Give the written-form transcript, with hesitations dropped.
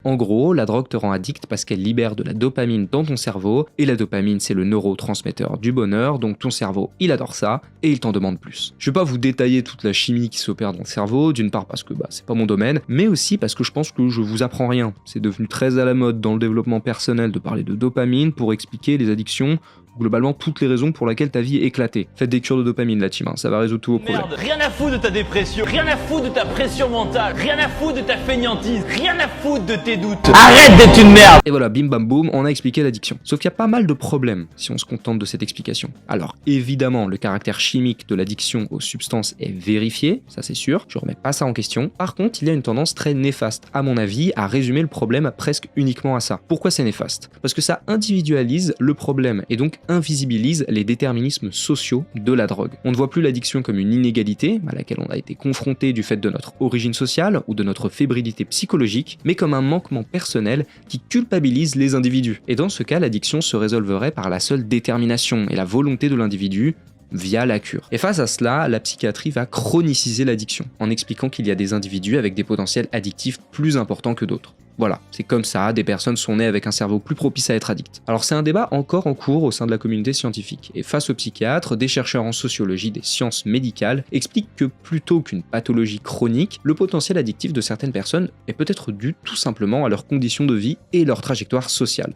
En gros, la drogue te rend addict parce qu'elle libère de la dopamine dans ton cerveau, et la dopamine c'est le neurotransmetteur du bonheur, donc ton cerveau il adore ça, et il t'en demande plus. Je vais pas vous détailler toute la chimie qui s'opère dans le cerveau, d'une part parce que c'est pas mon domaine, mais aussi parce que je pense que je vous apprends rien. C'est devenu très à la mode dans le développement personnel de parler de dopamine pour expliquer les addictions, globalement toutes les raisons pour lesquelles ta vie est éclatée. Faites des cures de dopamine la team, ça va résoudre tous vos problèmes. Merde, rien à foutre de ta dépression, rien à foutre de ta pression mentale, rien à foutre de ta fainéantise, rien à foutre de tes doutes. Arrête d'être une merde. Et voilà, bim bam boum, on a expliqué l'addiction. Sauf qu'il y a pas mal de problèmes si on se contente de cette explication. Alors évidemment, le caractère chimique de l'addiction aux substances est vérifié, ça c'est sûr, je remets pas ça en question. Par contre, il y a une tendance très néfaste, à mon avis, à résumer le problème presque uniquement à ça. Pourquoi c'est néfaste? Parce que ça individualise le problème et donc invisibilise les déterminismes sociaux de la drogue. On ne voit plus l'addiction comme une inégalité à laquelle on a été confronté du fait de notre origine sociale ou de notre fébrilité psychologique, mais comme un manquement personnel qui culpabilise les individus. Et dans ce cas, l'addiction se résolverait par la seule détermination et la volonté de l'individu via la cure. Et face à cela, la psychiatrie va chroniciser l'addiction, en expliquant qu'il y a des individus avec des potentiels addictifs plus importants que d'autres. Voilà, c'est comme ça, des personnes sont nées avec un cerveau plus propice à être addictes. Alors c'est un débat encore en cours au sein de la communauté scientifique, et face aux psychiatres, des chercheurs en sociologie des sciences médicales expliquent que plutôt qu'une pathologie chronique, le potentiel addictif de certaines personnes est peut-être dû tout simplement à leurs conditions de vie et leur trajectoire sociale.